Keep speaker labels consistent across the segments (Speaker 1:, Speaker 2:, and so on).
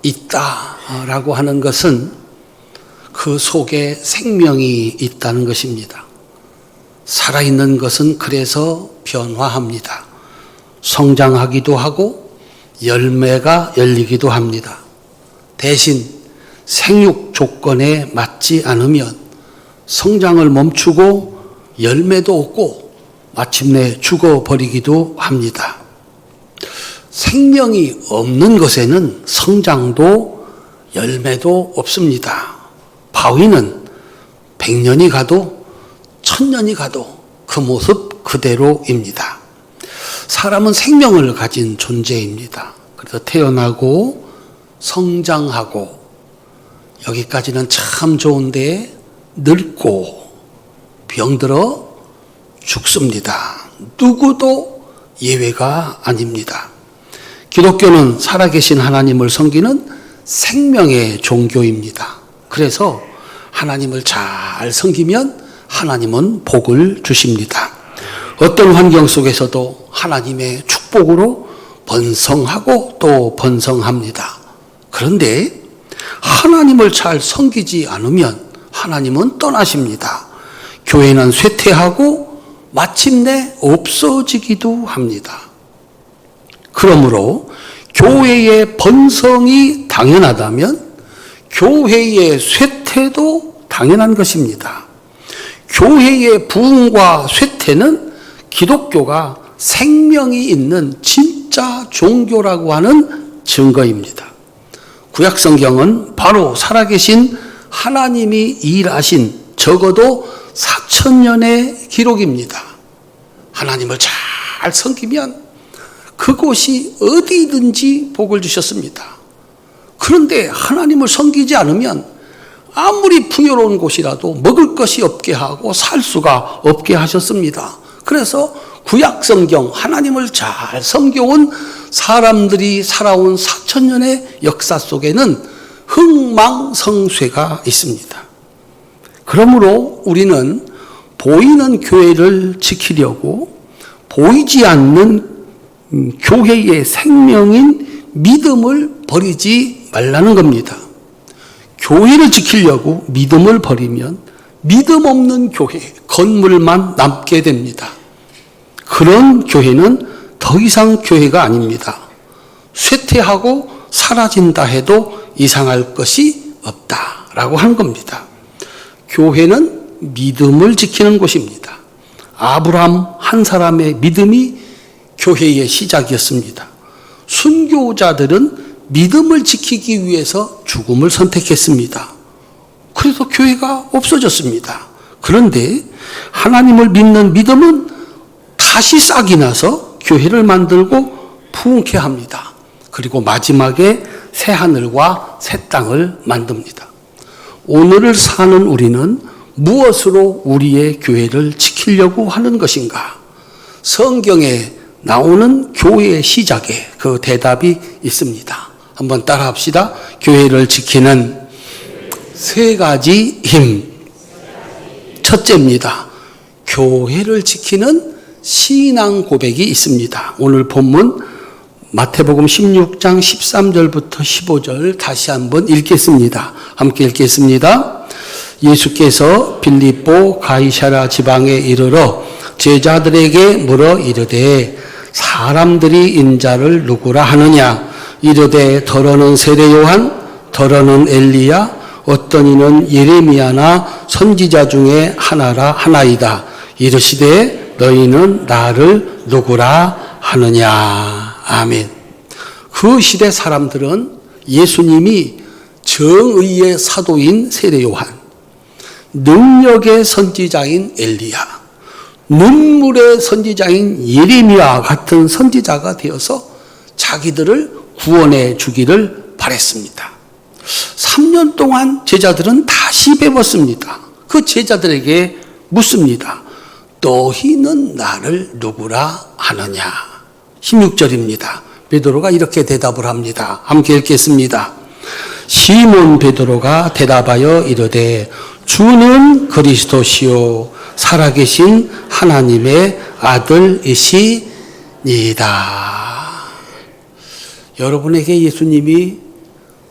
Speaker 1: 살아있다라고 하는 것은 그 속에 생명이 있다는 것입니다. 살아있는 것은 그래서 변화합니다. 성장하기도 하고 열매가 열리기도 합니다. 대신 생육 조건에 맞지 않으면 성장을 멈추고 열매도 없고 마침내 죽어버리기도 합니다. 생명이 없는 것에는 성장도 열매도 없습니다. 바위는 100년이 가도 1000년이 가도 그 모습 그대로입니다. 사람은 생명을 가진 존재입니다. 그래서 태어나고 성장하고 여기까지는 참 좋은데 늙고 병들어 죽습니다. 누구도 예외가 아닙니다. 기독교는 살아계신 하나님을 섬기는 생명의 종교입니다. 그래서 하나님을 잘 섬기면 하나님은 복을 주십니다. 어떤 환경 속에서도 하나님의 축복으로 번성하고 또 번성합니다. 그런데 하나님을 잘 섬기지 않으면 하나님은 떠나십니다. 교회는 쇠퇴하고 마침내 없어지기도 합니다. 그러므로 교회의 번성이 당연하다면 교회의 쇠퇴도 당연한 것입니다. 교회의 부흥과 쇠퇴는 기독교가 생명이 있는 진짜 종교라고 하는 증거입니다. 구약성경은 바로 살아계신 하나님이 일하신 적어도 4000년의 기록입니다. 하나님을 잘 섬기면 그곳이 어디든지 복을 주셨습니다. 그런데 하나님을 섬기지 않으면 아무리 풍요로운 곳이라도 먹을 것이 없게 하고 살 수가 없게 하셨습니다. 그래서 구약성경 하나님을 잘 섬겨온 사람들이 살아온 4000년의 역사 속에는 흥망성쇠가 있습니다. 그러므로 우리는 보이는 교회를 지키려고 보이지 않는 교회의 생명인 믿음을 버리지 말라는 겁니다. 교회를 지키려고 믿음을 버리면 믿음 없는 교회, 건물만 남게 됩니다. 그런 교회는 더 이상 교회가 아닙니다. 쇠퇴하고 사라진다 해도 이상할 것이 없다라고 하는 겁니다. 교회는 믿음을 지키는 곳입니다. 아브라함 한 사람의 믿음이 교회의 시작이었습니다. 순교자들은 믿음을 지키기 위해서 죽음을 선택했습니다. 그래서 교회가 없어졌습니다. 그런데 하나님을 믿는 믿음은 다시 싹이 나서 교회를 만들고 부흥케 합니다. 그리고 마지막에 새 하늘과 새 땅을 만듭니다. 오늘을 사는 우리는 무엇으로 우리의 교회를 지키려고 하는 것인가? 성경에 나오는 교회의 시작에 그 대답이 있습니다. 한번 따라 합시다. 교회를 지키는 세 가지 힘. 첫째입니다. 교회를 지키는 신앙 고백이 있습니다. 오늘 본문 마태복음 16장 13절부터 15절 다시 한번 읽겠습니다. 함께 읽겠습니다. 예수께서 빌립보 가이사랴 지방에 이르러 제자들에게 물어 이르되 사람들이 인자를 누구라 하느냐? 이르되 더러는 세례 요한, 더러는 엘리야, 어떤 이는 예레미야나 선지자 중에 하나이다. 이르시되 너희는 나를 누구라 하느냐? 아멘. 그 시대 사람들은 예수님이 정의의 사도인 세례 요한, 능력의 선지자인 엘리야, 눈물의 선지자인 예레미야 같은 선지자가 되어서 자기들을 구원해 주기를 바랬습니다. 3년 동안 제자들은 다시 배웠습니다. 그 제자들에게 묻습니다. 너희는 나를 누구라 하느냐? 16절입니다. 베드로가 이렇게 대답을 합니다. 함께 읽겠습니다. 시몬 베드로가 대답하여 이르되 주는 그리스도시요 살아계신 하나님의 아들이시니이다. 여러분에게 예수님이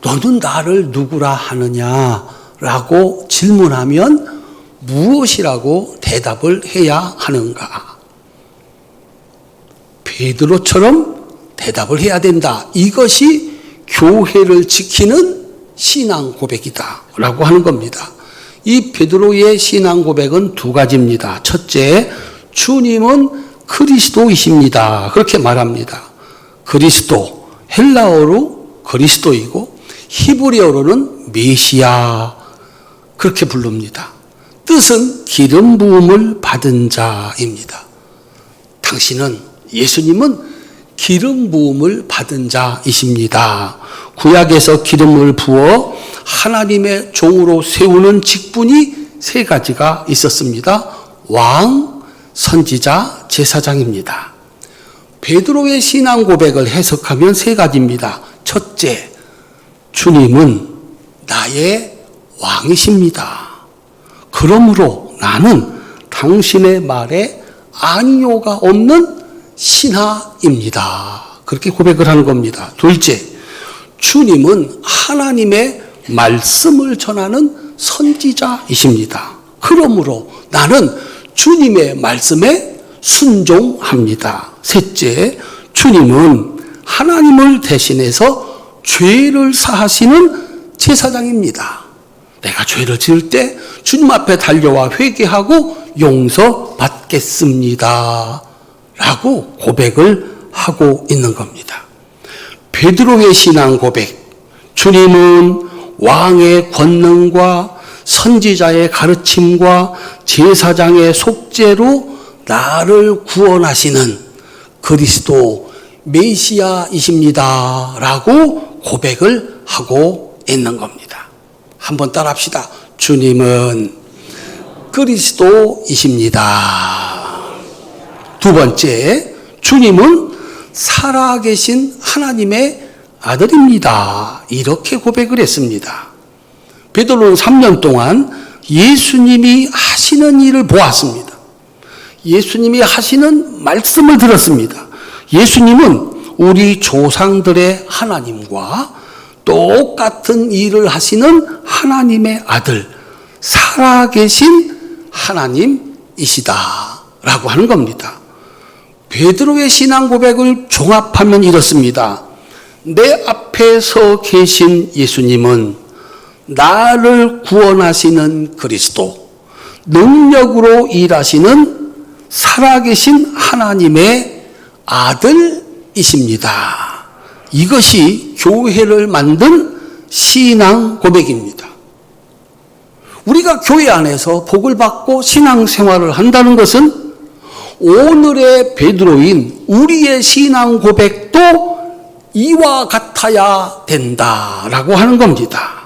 Speaker 1: 너는 나를 누구라 하느냐라고 질문하면 무엇이라고 대답을 해야 하는가? 베드로처럼 대답을 해야 된다. 이것이 교회를 지키는 신앙 고백이다라고 하는 겁니다. 이 베드로의 신앙 고백은 두 가지입니다. 첫째, 주님은 그리스도이십니다. 그렇게 말합니다. 그리스도, 헬라어로 그리스도이고 히브리어로는 메시아, 그렇게 부릅니다. 뜻은 기름 부음을 받은 자입니다. 당신은, 예수님은 기름 부음을 받은 자이십니다. 구약에서 기름을 부어 하나님의 종으로 세우는 직분이 세 가지가 있었습니다. 왕, 선지자, 제사장입니다. 베드로의 신앙 고백을 해석하면 세 가지입니다. 첫째, 주님은 나의 왕이십니다. 그러므로 나는 당신의 말에 아니요가 없는 신하입니다. 그렇게 고백을 하는 겁니다. 둘째, 주님은 하나님의 말씀을 전하는 선지자이십니다. 그러므로 나는 주님의 말씀에 순종합니다. 셋째, 주님은 하나님을 대신해서 죄를 사하시는 제사장입니다. 내가 죄를 지을 때 주님 앞에 달려와 회개하고 용서받겠습니다. 라고 고백을 하고 있는 겁니다. 베드로의 신앙 고백, 주님은 왕의 권능과 선지자의 가르침과 제사장의 속죄로 나를 구원하시는 그리스도 메시아이십니다. 라고 고백을 하고 있는 겁니다. 한번 따라합시다. 주님은 그리스도이십니다. 두 번째, 주님은 살아계신 하나님의 아들입니다. 이렇게 고백을 했습니다. 베드로는 3년 동안 예수님이 하시는 일을 보았습니다. 예수님이 하시는 말씀을 들었습니다. 예수님은 우리 조상들의 하나님과 똑같은 일을 하시는 하나님의 아들, 살아계신 하나님이시다라고 하는 겁니다. 베드로의 신앙 고백을 종합하면 이렇습니다. 내 앞에 서 계신 예수님은 나를 구원하시는 그리스도, 능력으로 일하시는 살아계신 하나님의 아들이십니다. 이것이 교회를 만든 신앙 고백입니다. 우리가 교회 안에서 복을 받고 신앙생활을 한다는 것은 오늘의 베드로인 우리의 신앙 고백도 이와 같아야 된다라고 하는 겁니다.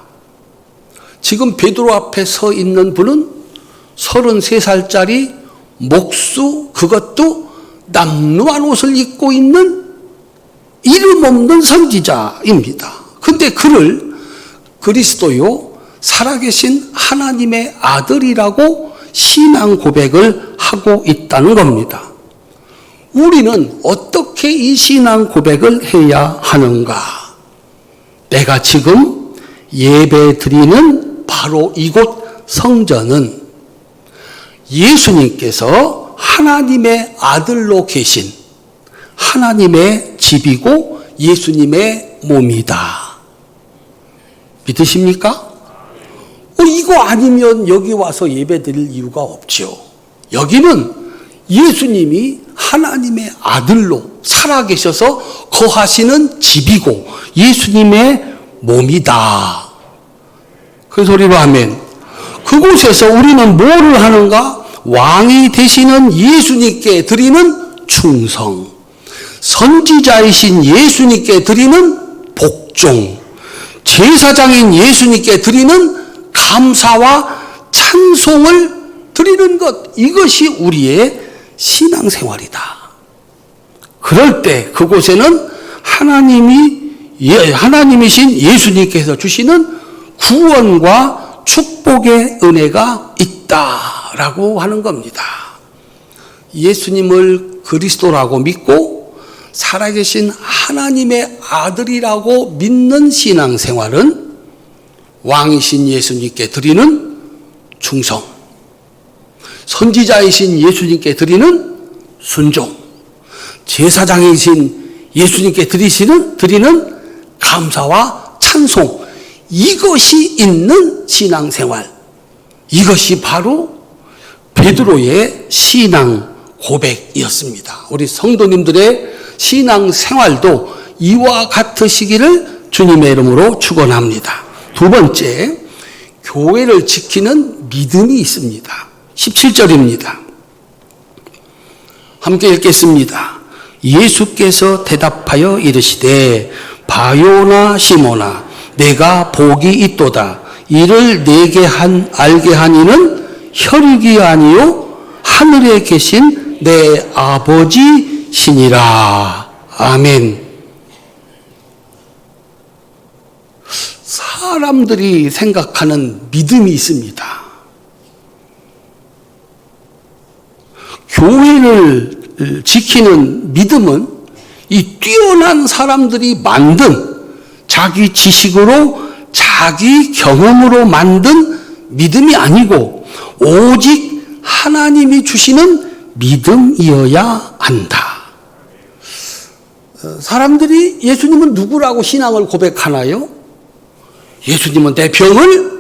Speaker 1: 지금 베드로 앞에 서 있는 분은 33살짜리 목수, 그것도 남루한 옷을 입고 있는 이름 없는 선지자입니다. 근데 그를 그리스도요, 살아계신 하나님의 아들이라고 신앙 고백을 하고 있다는 겁니다. 우리는 어떻게 이 신앙 고백을 해야 하는가? 내가 지금 예배 드리는 바로 이곳 성전은 예수님께서 하나님의 아들로 계신 하나님의 집이고 예수님의 몸이다. 믿으십니까? 이거 아니면 여기 와서 예배 드릴 이유가 없죠. 여기는 예수님이 하나님의 아들로 살아계셔서 거하시는 집이고 예수님의 몸이다. 그 소리로 하면 그곳에서 우리는 뭐를 하는가? 왕이 되시는 예수님께 드리는 충성, 선지자이신 예수님께 드리는 복종, 제사장인 예수님께 드리는 감사와 찬송을 드리는 것, 이것이 우리의 신앙생활이다. 그럴 때 그곳에는 하나님이신 예수님께서 주시는 구원과 축복의 은혜가 있다라고 하는 겁니다. 예수님을 그리스도라고 믿고 살아계신 하나님의 아들이라고 믿는 신앙생활은 왕이신 예수님께 드리는 충성, 선지자이신 예수님께 드리는 순종, 제사장이신 예수님께 드리는 감사와 찬송, 이것이 있는 신앙생활, 이것이 바로 베드로의 신앙 고백이었습니다. 우리 성도님들의 신앙생활도 이와 같으시기를 주님의 이름으로 축원합니다. 두 번째, 교회를 지키는 믿음이 있습니다. 17절입니다. 함께 읽겠습니다. 예수께서 대답하여 이르시되 바요나 시모나 내가 복이 있도다. 이를 내게 알게 하니는 혈육이 아니요 하늘에 계신 내 아버지시니라. 아멘. 사람들이 생각하는 믿음이 있습니다. 교회를 지키는 믿음은 이 뛰어난 사람들이 만든 자기 지식으로 자기 경험으로 만든 믿음이 아니고 오직 하나님이 주시는 믿음이어야 한다. 사람들이 예수님은 누구라고 신앙을 고백하나요? 예수님은 내 병을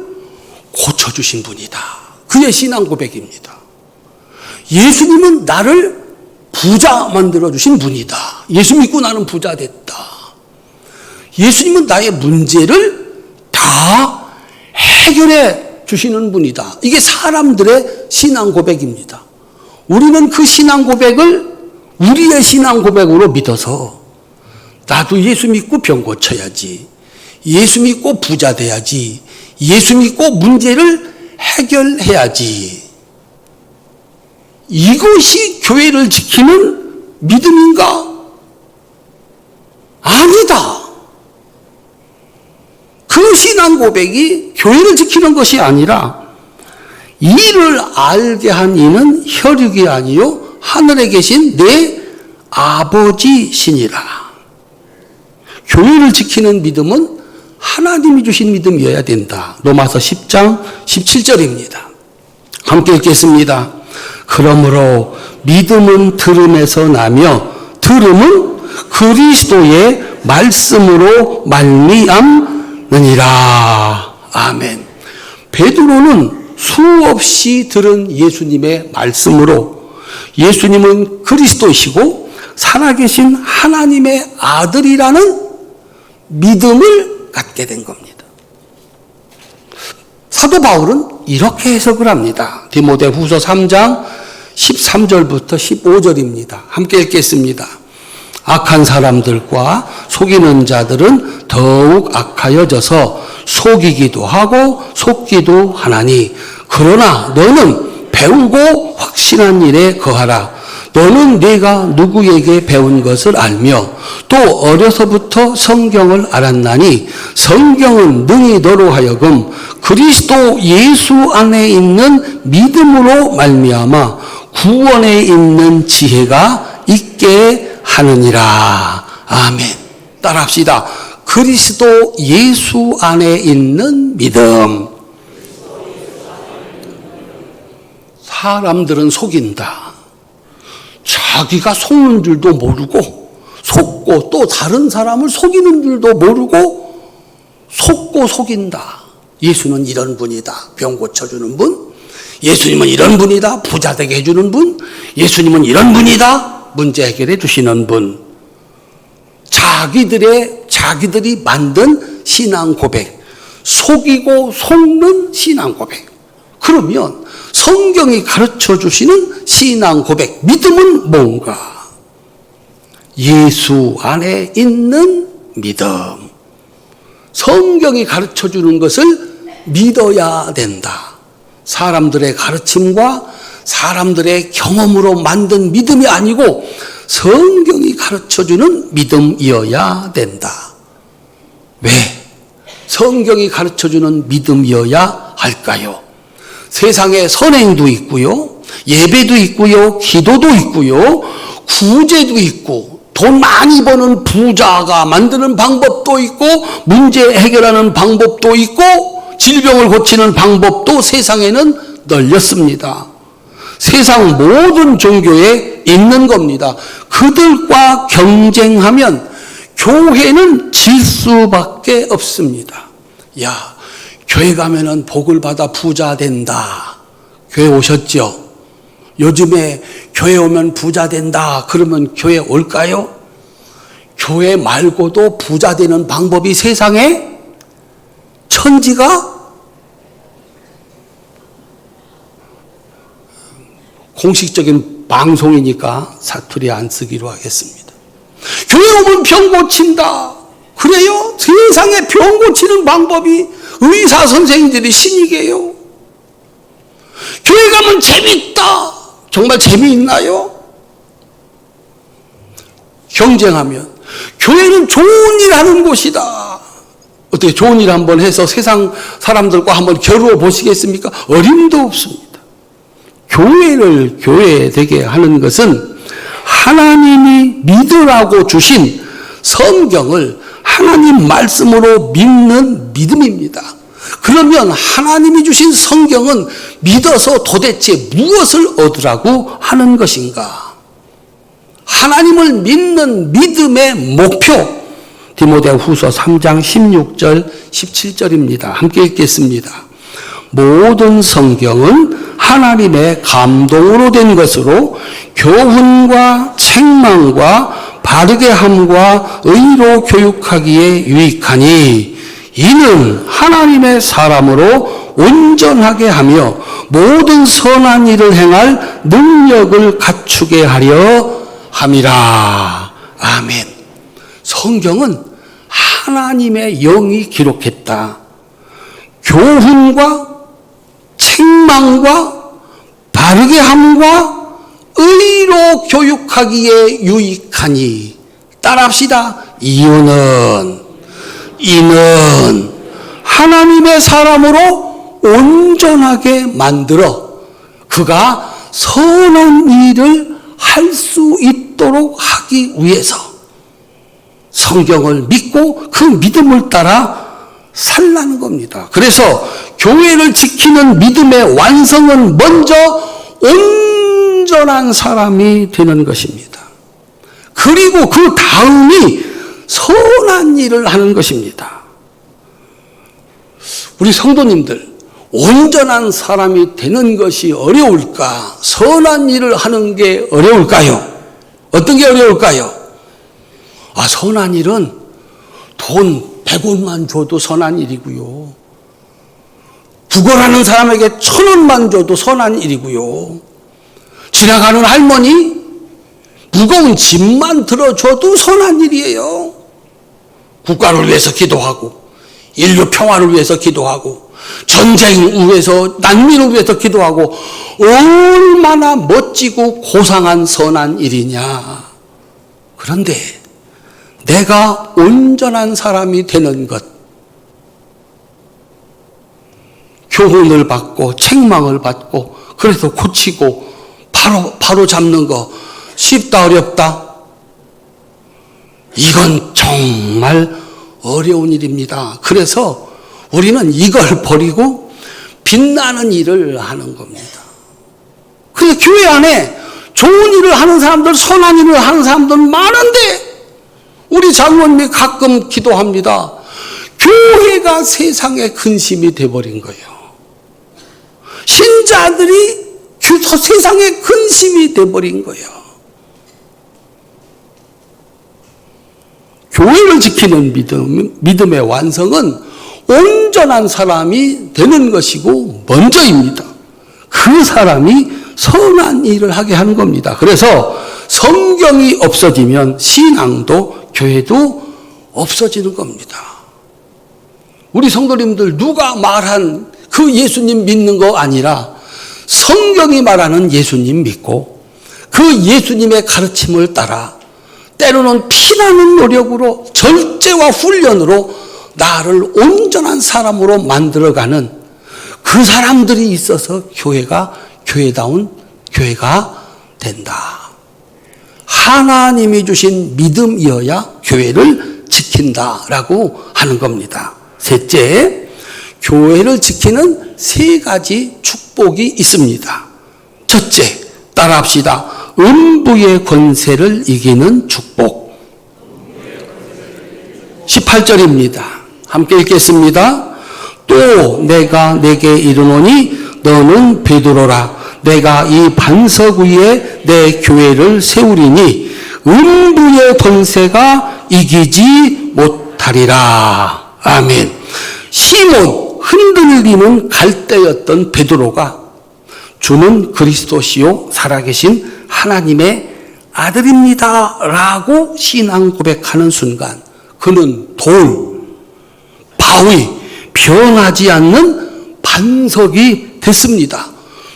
Speaker 1: 고쳐주신 분이다. 그의 신앙 고백입니다. 예수님은 나를 부자 만들어주신 분이다. 예수 믿고 나는 부자 됐다. 예수님은 나의 문제를 다 해결해 주시는 분이다. 이게 사람들의 신앙 고백입니다. 우리는 그 신앙 고백을 우리의 신앙 고백으로 믿어서 나도 예수 믿고 병 고쳐야지. 예수 믿고 부자 돼야지. 예수 믿고 문제를 해결해야지. 이것이 교회를 지키는 믿음인가? 아니다. 그 신앙 고백이 교회를 지키는 것이 아니라 이를 알게 한 이는 혈육이 아니요 하늘에 계신 내 아버지시니라. 교회를 지키는 믿음은 하나님이 주신 믿음이어야 된다. 로마서 10장 17절입니다. 함께 읽겠습니다. 그러므로 믿음은 들음에서 나며 들음은 그리스도의 말씀으로 말미암느니라. 아멘. 베드로는 수없이 들은 예수님의 말씀으로 예수님은 그리스도이시고 살아계신 하나님의 아들이라는 믿음을 갖게 된 겁니다. 사도 바울은 이렇게 해석을 합니다. 디모데후서 3장 13절부터 15절입니다. 함께 읽겠습니다. 악한 사람들과 속이는 자들은 더욱 악하여져서 속이기도 하고 속기도 하나니 그러나 너는 배우고 확신한 일에 거하라. 너는 네가 누구에게 배운 것을 알며 또 어려서부터 성경을 알았나니 성경은 능히 너로 하여금 그리스도 예수 안에 있는 믿음으로 말미암아 구원에 있는 지혜가 있게 하느니라. 아멘. 따라합시다. 그리스도 예수 안에 있는 믿음. 사람들은 속인다. 자기가 속는 줄도 모르고 속고 또 다른 사람을 속이는 줄도 모르고 속고 속인다. 예수는 이런 분이다. 병 고쳐주는 분. 예수님은 이런 분이다. 부자 되게 해주는 분. 예수님은 이런 분이다. 문제 해결해 주시는 분. 자기들이 만든 신앙 고백. 속이고 속는 신앙 고백. 그러면 성경이 가르쳐 주시는 신앙 고백, 믿음은 뭔가? 예수 안에 있는 믿음. 성경이 가르쳐 주는 것을 믿어야 된다. 사람들의 가르침과 사람들의 경험으로 만든 믿음이 아니고 성경이 가르쳐 주는 믿음이어야 된다. 왜? 성경이 가르쳐 주는 믿음이어야 할까요? 세상에 선행도 있고요, 예배도 있고요, 기도도 있고요, 구제도 있고 돈 많이 버는 부자가 만드는 방법도 있고, 문제 해결하는 방법도 있고, 질병을 고치는 방법도 세상에는 널렸습니다. 세상 모든 종교에 있는 겁니다. 그들과 경쟁하면 교회는 질 수밖에 없습니다. 야, 교회 가면은 복을 받아 부자 된다. 교회 오셨죠? 요즘에 교회 오면 부자 된다. 그러면 교회 올까요? 교회 말고도 부자 되는 방법이 세상에 천지가 공식적인 방송이니까 사투리 안 쓰기로 하겠습니다. 교회 오면 병 고친다. 그래요? 세상에 병 고치는 방법이 의사 선생님들이 신이게요. 교회 가면 재밌다. 정말 재미있나요? 경쟁하면 교회는 좋은 일 하는 곳이다. 어떻게 좋은 일 한번 해서 세상 사람들과 한번 겨루어 보시겠습니까? 어림도 없습니다. 교회를 교회 되게 하는 것은 하나님이 믿으라고 주신 성경을 하나님 말씀으로 믿는 믿음입니다. 그러면 하나님이 주신 성경은 믿어서 도대체 무엇을 얻으라고 하는 것인가? 하나님을 믿는 믿음의 목표, 디모데후서 3장 16절 17절입니다. 함께 읽겠습니다. 모든 성경은 하나님의 감동으로 된 것으로 교훈과 책망과 바르게 함과 의로 교육하기에 유익하니 이는 하나님의 사람으로 온전하게 하며 모든 선한 일을 행할 능력을 갖추게 하려 함이라. 아멘. 성경은 하나님의 영이 기록했다. 교훈과 책망과 바르게 함과 의로 교육하기에 유익하니. 따라합시다. 이는 하나님의 사람으로 온전하게 만들어 그가 선한 일을 할 수 있도록 하기 위해서 성경을 믿고 그 믿음을 따라 살라는 겁니다. 그래서 교회를 지키는 믿음의 완성은 먼저 온전한 사람이 되는 것입니다. 그리고 그 다음이 선한 일을 하는 것입니다. 우리 성도님들, 온전한 사람이 되는 것이 어려울까? 선한 일을 하는 게 어려울까요? 어떤 게 어려울까요? 선한 일은 돈 100원만 줘도 선한 일이고요. 구걸하는 사람에게 1,000원만 줘도 선한 일이고요. 지나가는 할머니 무거운 짐만 들어줘도 선한 일이에요. 국가를 위해서 기도하고 인류 평화를 위해서 기도하고 전쟁을 위해서 난민을 위해서 기도하고 얼마나 멋지고 고상한 선한 일이냐. 그런데 내가 온전한 사람이 되는 것, 교훈을 받고 책망을 받고 그래서 고치고 바로 잡는 거 쉽다 어렵다? 이건 정말 어려운 일입니다. 그래서 우리는 이걸 버리고 빛나는 일을 하는 겁니다. 그래 교회 안에 좋은 일을 하는 사람들, 선한 일을 하는 사람들 많은데 우리 장로님이 가끔 기도합니다. 교회가 세상의 근심이 돼버린 거예요. 신자들이 세상의 근심이 돼버린 거예요. 교회를 지키는 믿음의 완성은 온전한 사람이 되는 것이고 먼저입니다. 그 사람이 선한 일을 하게 하는 겁니다. 그래서 성경이 없어지면 신앙도 교회도 없어지는 겁니다. 우리 성도님들 누가 말한 그 예수님 믿는 거 아니라 성경이 말하는 예수님 믿고 그 예수님의 가르침을 따라 때로는 피나는 노력으로 절제와 훈련으로 나를 온전한 사람으로 만들어가는 그 사람들이 있어서 교회가 교회다운 교회가 된다. 하나님이 주신 믿음이어야 교회를 지킨다라고 하는 겁니다. 셋째, 교회를 지키는 세 가지 축복이 있습니다. 첫째, 따라합시다. 음부의 권세를 이기는 축복. 18절입니다. 함께 읽겠습니다. 또 내가 내게 이르노니 너는 베드로라. 내가 이 반석 위에 내 교회를 세우리니 음부의 권세가 이기지 못하리라. 아멘. 시몬 흔들리는 갈대였던 베드로가 주는 그리스도시요 살아계신 하나님의 아들입니다 라고 신앙 고백하는 순간 그는 돌, 바위, 변하지 않는 반석이 됐습니다.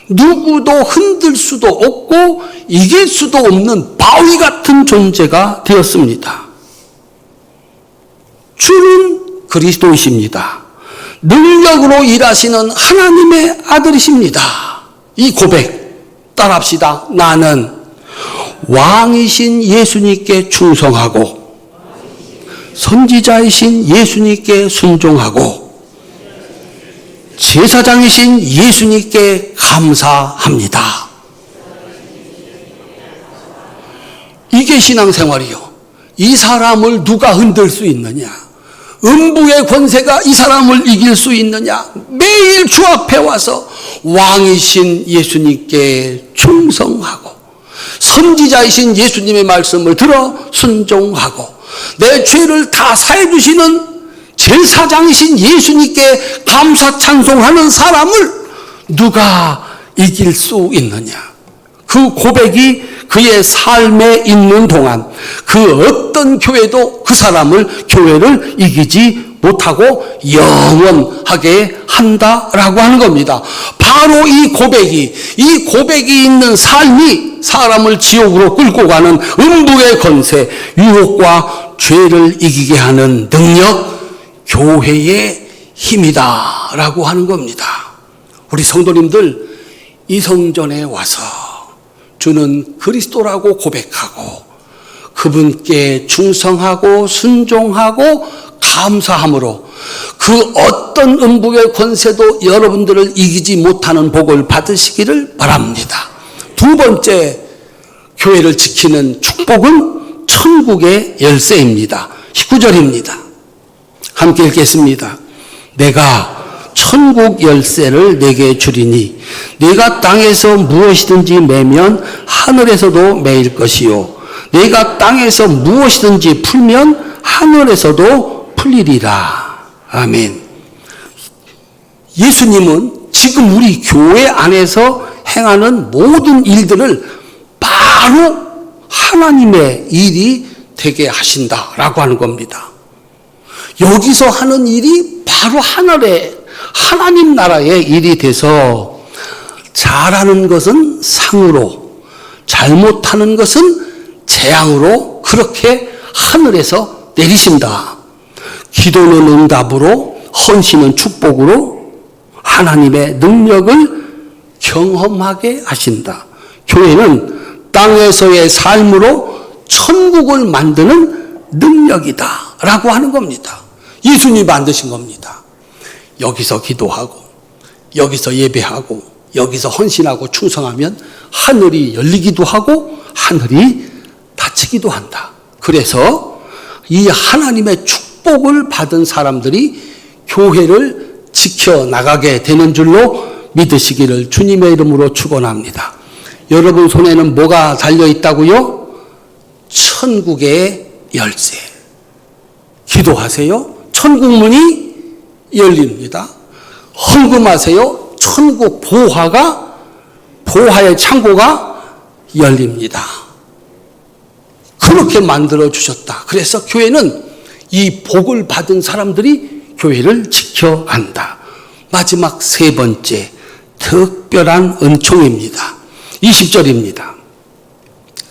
Speaker 1: 누구도 흔들 수도 없고 이길 수도 없는 바위 같은 존재가 되었습니다. 주는 그리스도이십니다. 능력으로 일하시는 하나님의 아들이십니다. 이 고백 따라합시다. 나는 왕이신 예수님께 충성하고 선지자이신 예수님께 순종하고 제사장이신 예수님께 감사합니다. 이게 신앙생활이요. 이 사람을 누가 흔들 수 있느냐? 음부의 권세가 이 사람을 이길 수 있느냐? 매일 주 앞에 와서 왕이신 예수님께 충성하고 선지자이신 예수님의 말씀을 들어 순종하고 내 죄를 다 사해 주시는 제사장이신 예수님께 감사 찬송하는 사람을 누가 이길 수 있느냐? 그 고백이 그의 삶에 있는 동안 그 어떤 교회도 그 사람을 교회를 이기지 못하고 영원하게 한다라고 하는 겁니다. 바로 이 고백이 있는 삶이 사람을 지옥으로 끌고 가는 음부의 권세, 유혹과 죄를 이기게 하는 능력, 교회의 힘이다라고 하는 겁니다. 우리 성도님들 이 성전에 와서 주는 그리스도라고 고백하고 그분께 충성하고 순종하고 감사함으로 그 어떤 음부의 권세도 여러분들을 이기지 못하는 복을 받으시기를 바랍니다. 두 번째 교회를 지키는 축복은 천국의 열쇠입니다. 19절입니다. 함께 읽겠습니다. 내가 천국 열쇠를 내게 주리니 네가 땅에서 무엇이든지 매면 하늘에서도 매일 것이요 네가 땅에서 무엇이든지 풀면 하늘에서도 풀리리라. 아멘. 예수님은 지금 우리 교회 안에서 행하는 모든 일들을 바로 하나님의 일이 되게 하신다라고 하는 겁니다. 여기서 하는 일이 바로 하늘의 하나님 나라의 일이 돼서 잘하는 것은 상으로 잘못하는 것은 재앙으로 그렇게 하늘에서 내리신다. 기도는 응답으로 헌신은 축복으로 하나님의 능력을 경험하게 하신다. 교회는 땅에서의 삶으로 천국을 만드는 능력이다 라고 하는 겁니다. 예수님이 만드신 겁니다. 여기서 기도하고 여기서 예배하고 여기서 헌신하고 충성하면 하늘이 열리기도 하고 하늘이 닫히기도 한다. 그래서 이 하나님의 축복을 받은 사람들이 교회를 지켜나가게 되는 줄로 믿으시기를 주님의 이름으로 축원합니다. 여러분 손에는 뭐가 달려있다고요? 천국의 열쇠. 기도하세요. 천국 문이 열립니다. 헌금하세요. 천국 보화의 창고가 열립니다. 그렇게 만들어 주셨다. 그래서 교회는 이 복을 받은 사람들이 교회를 지켜간다. 마지막 세 번째 특별한 은총입니다. 20절입니다.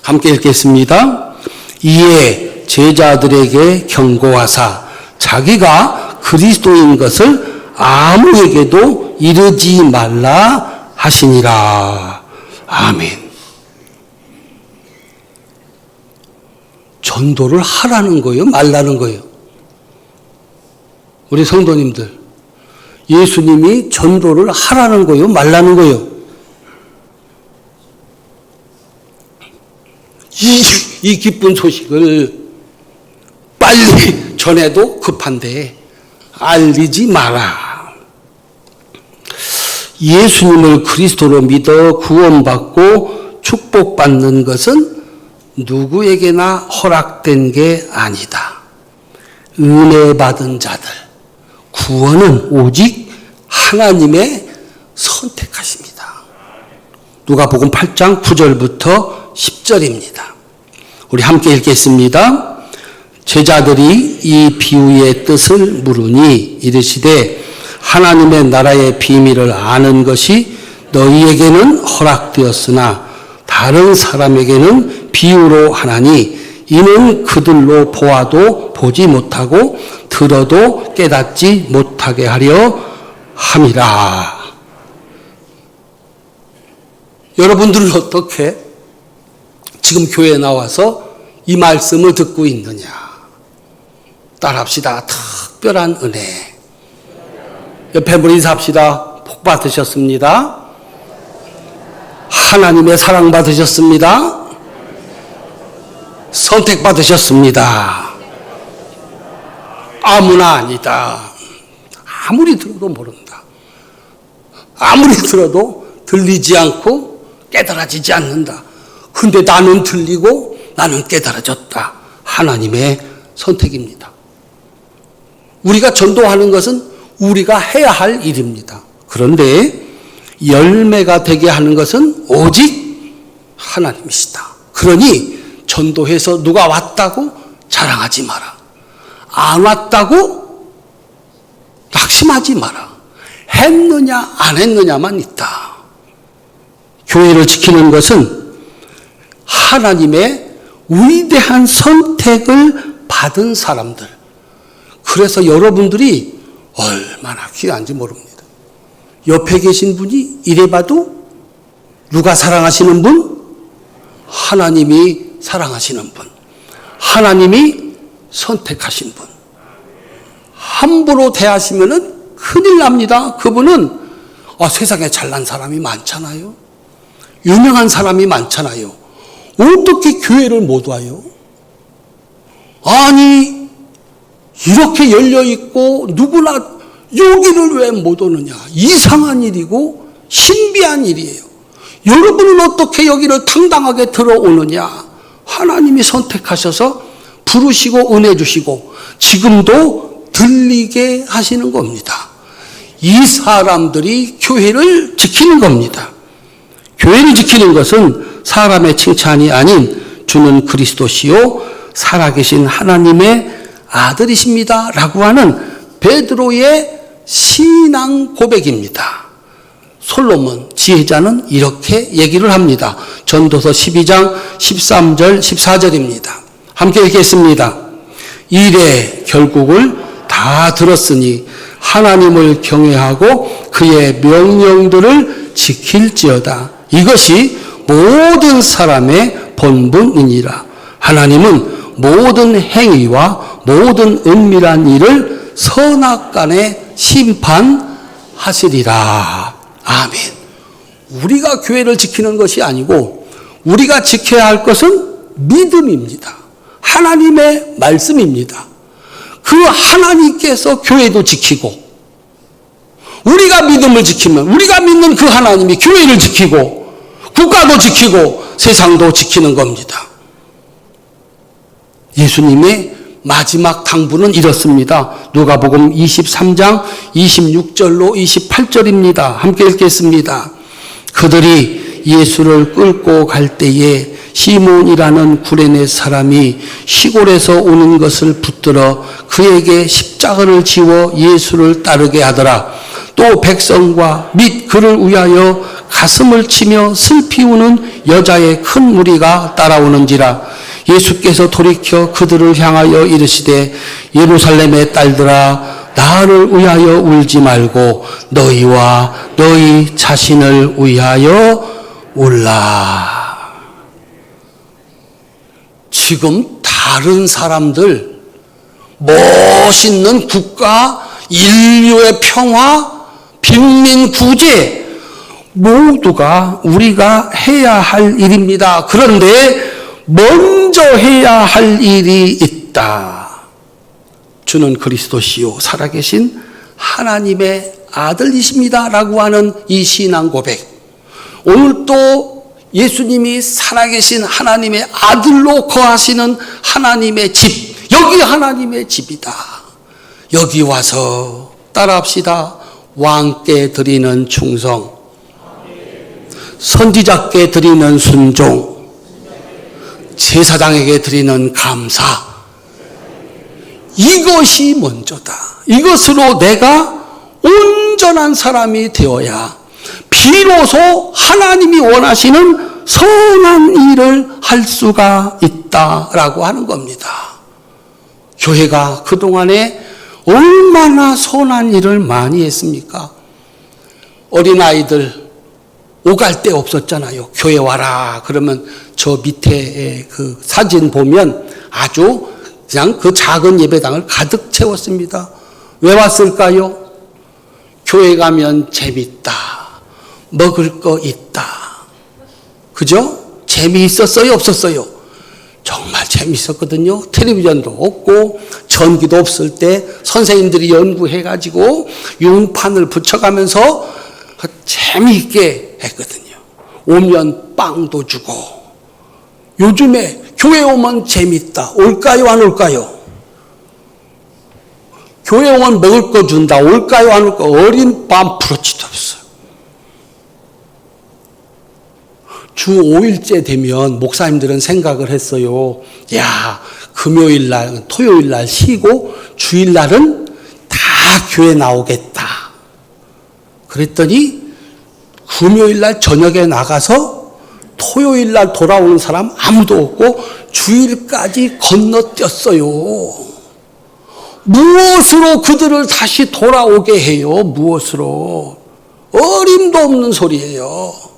Speaker 1: 함께 읽겠습니다. 이에 제자들에게 경고하사 자기가 그리스도인 것을 아무에게도 이르지 말라 하시니라. 아멘. 전도를 하라는 거예요? 말라는 거예요? 우리 성도님들, 예수님이 전도를 하라는 거예요? 말라는 거예요? 이 기쁜 소식을 빨리 전해도 급한데 알리지 마라. 예수님을 그리스도로 믿어 구원받고 축복받는 것은 누구에게나 허락된 게 아니다. 은혜 받은 자들, 구원은 오직 하나님의 선택하십니다. 누가복음 8장 9절부터 10절입니다. 우리 함께 읽겠습니다. 제자들이 이 비유의 뜻을 물으니 이르시되 하나님의 나라의 비밀을 아는 것이 너희에게는 허락되었으나 다른 사람에게는 비유로 하나니 이는 그들로 보아도 보지 못하고 들어도 깨닫지 못하게 하려 함이라. 여러분들은 어떻게 지금 교회에 나와서 이 말씀을 듣고 있느냐? 따라합시다. 특별한 은혜. 옆에 분 인사합시다. 복 받으셨습니다. 하나님의 사랑 받으셨습니다. 선택 받으셨습니다. 아무나 아니다. 아무리 들어도 모른다. 아무리 들어도 들리지 않고 깨달아지지 않는다. 근데 나는 들리고 나는 깨달아졌다. 하나님의 선택입니다. 우리가 전도하는 것은 우리가 해야 할 일입니다. 그런데 열매가 되게 하는 것은 오직 하나님이시다. 그러니 전도해서 누가 왔다고 자랑하지 마라. 안 왔다고 낙심하지 마라. 했느냐 안 했느냐만 있다. 교회를 지키는 것은 하나님의 위대한 선택을 받은 사람들. 그래서 여러분들이 얼마나 귀한지 모릅니다. 옆에 계신 분이 이래봐도 누가 사랑하시는 분? 하나님이 사랑하시는 분. 하나님이 선택하신 분. 함부로 대하시면은 큰일 납니다. 그분은 세상에 잘난 사람이 많잖아요. 유명한 사람이 많잖아요. 어떻게 교회를 못 와요? 아니 이렇게 열려있고 누구나 여기를 왜 못 오느냐. 이상한 일이고 신비한 일이에요. 여러분은 어떻게 여기를 당당하게 들어오느냐. 하나님이 선택하셔서 부르시고 은혜 주시고 지금도 들리게 하시는 겁니다. 이 사람들이 교회를 지키는 겁니다. 교회를 지키는 것은 사람의 칭찬이 아닌 주는 그리스도시요 살아계신 하나님의 아들이십니다 라고 하는 베드로의 신앙 고백입니다. 솔로몬 지혜자는 이렇게 얘기를 합니다. 전도서 12장 13절 14절입니다. 함께 읽겠습니다. 이래 결국을 다 들었으니 하나님을 경외하고 그의 명령들을 지킬지어다. 이것이 모든 사람의 본분이니라. 하나님은 모든 행위와 모든 은밀한 일을 선악간에 심판하시리라. 아멘. 우리가 교회를 지키는 것이 아니고 우리가 지켜야 할 것은 믿음입니다. 하나님의 말씀입니다. 그 하나님께서 교회도 지키고 우리가 믿음을 지키면 우리가 믿는 그 하나님이 교회를 지키고 국가도 지키고 세상도 지키는 겁니다. 예수님의 마지막 당부는 이렇습니다. 누가복음 23장 26절로 28절입니다. 함께 읽겠습니다. 그들이 예수를 끌고 갈 때에 시몬이라는 구레네 사람이 시골에서 오는 것을 붙들어 그에게 십자가를 지워 예수를 따르게 하더라. 또 백성과 및 그를 위하여 가슴을 치며 슬피 우는 여자의 큰 무리가 따라오는지라. 예수께서 돌이켜 그들을 향하여 이르시되 예루살렘의 딸들아 나를 위하여 울지 말고 너희와 너희 자신을 위하여 울라. 지금 다 다른 사람들, 멋있는 국가, 인류의 평화, 빈민 구제 모두가 우리가 해야 할 일입니다. 그런데 먼저 해야 할 일이 있다. 주는 그리스도시요 살아계신 하나님의 아들이십니다 라고 하는 이 신앙 고백. 오늘 또 예수님이 살아계신 하나님의 아들로 거하시는 하나님의 집, 여기 하나님의 집이다. 여기 와서 따라합시다. 왕께 드리는 충성, 선지자께 드리는 순종, 제사장에게 드리는 감사, 이것이 먼저다. 이것으로 내가 온전한 사람이 되어야 비로소 하나님이 원하시는 선한 일을 할 수가 있다라고 하는 겁니다. 교회가 그동안에 얼마나 선한 일을 많이 했습니까? 어린아이들 오갈 데 없었잖아요. 교회 와라 그러면 저 밑에 그 사진 보면 아주 그냥 그 작은 예배당을 가득 채웠습니다. 왜 왔을까요? 교회 가면 재밌다. 먹을 거 있다. 그죠? 재미있었어요? 없었어요? 정말 재미있었거든요. 텔레비전도 없고 전기도 없을 때 선생님들이 연구해가지고 융판을 붙여가면서 재미있게 했거든요. 오면 빵도 주고. 요즘에 교회 오면 재밌다. 올까요? 안 올까요? 교회 오면 먹을 거 준다. 올까요? 안 올까요? 어린 밤 부러치도 없어요. 주 5일째 되면 목사님들은 생각을 했어요. 야, 금요일 날, 토요일 날 쉬고 주일 날은 다 교회 나오겠다. 그랬더니 금요일 날 저녁에 나가서 토요일 날 돌아오는 사람 아무도 없고 주일까지 건너뛰었어요. 무엇으로 그들을 다시 돌아오게 해요? 무엇으로? 어림도 없는 소리예요.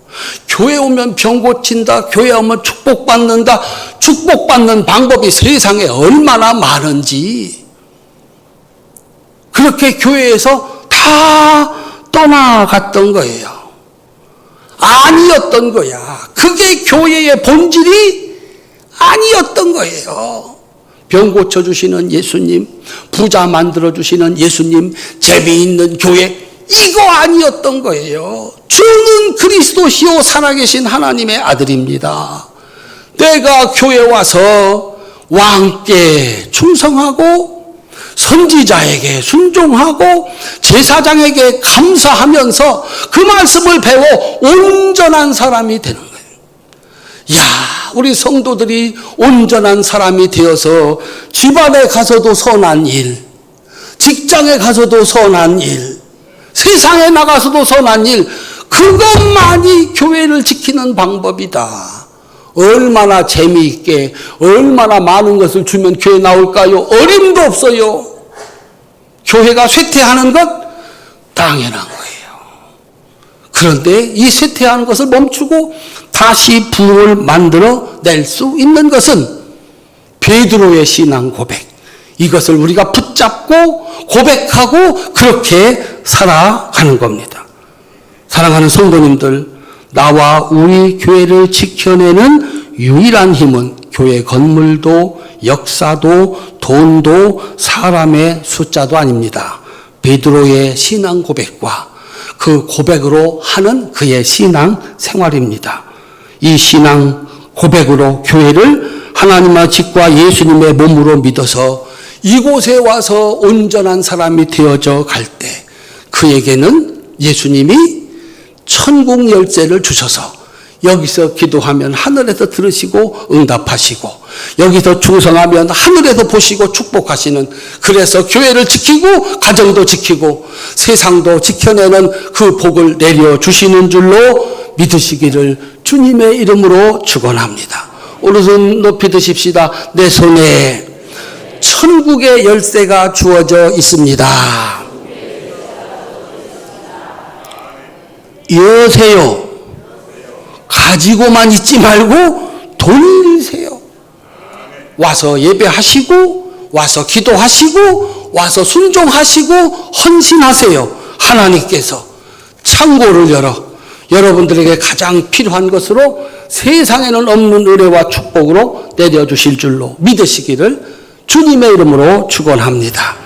Speaker 1: 교회 오면 병 고친다. 교회 오면 축복받는다. 축복받는 방법이 세상에 얼마나 많은지. 그렇게 교회에서 다 떠나갔던 거예요. 아니었던 거야. 그게 교회의 본질이 아니었던 거예요. 병 고쳐주시는 예수님, 부자 만들어주시는 예수님, 재미있는 교회, 이거 아니었던 거예요. 주는 그리스도시요 살아계신 하나님의 아들입니다. 내가 교회 와서 왕께 충성하고 선지자에게 순종하고 제사장에게 감사하면서 그 말씀을 배워 온전한 사람이 되는 거예요. 야, 우리 성도들이 온전한 사람이 되어서 집안에 가서도 선한 일, 직장에 가서도 선한 일, 세상에 나가서도 선한 일, 그것만이 교회를 지키는 방법이다. 얼마나 재미있게 얼마나 많은 것을 주면 교회 나올까요? 어림도 없어요. 교회가 쇠퇴하는 것 당연한 거예요. 그런데 이 쇠퇴하는 것을 멈추고 다시 부흥을 만들어 낼 수 있는 것은 베드로의 신앙 고백, 이것을 우리가 붙잡고 고백하고 그렇게 살아가는 겁니다. 사랑하는 성도님들, 나와 우리 교회를 지켜내는 유일한 힘은 교회 건물도 역사도 돈도 사람의 숫자도 아닙니다. 베드로의 신앙 고백과 그 고백으로 하는 그의 신앙 생활입니다. 이 신앙 고백으로 교회를 하나님의 집과 예수님의 몸으로 믿어서 이곳에 와서 온전한 사람이 되어져 갈 때 그에게는 예수님이 천국 열쇠를 주셔서 여기서 기도하면 하늘에서 들으시고 응답하시고 여기서 충성하면 하늘에서 보시고 축복하시는, 그래서 교회를 지키고 가정도 지키고 세상도 지켜내는 그 복을 내려주시는 줄로 믿으시기를 주님의 이름으로 축원합니다. 오른손 높이 드십시다. 내 손에 천국의 열쇠가 주어져 있습니다. 여세요. 가지고만 있지 말고 돌리세요. 와서 예배하시고 와서 기도하시고 와서 순종하시고 헌신하세요. 하나님께서 창고를 열어 여러분들에게 가장 필요한 것으로 세상에는 없는 은혜와 축복으로 내려주실 줄로 믿으시기를 주님의 이름으로 축원합니다.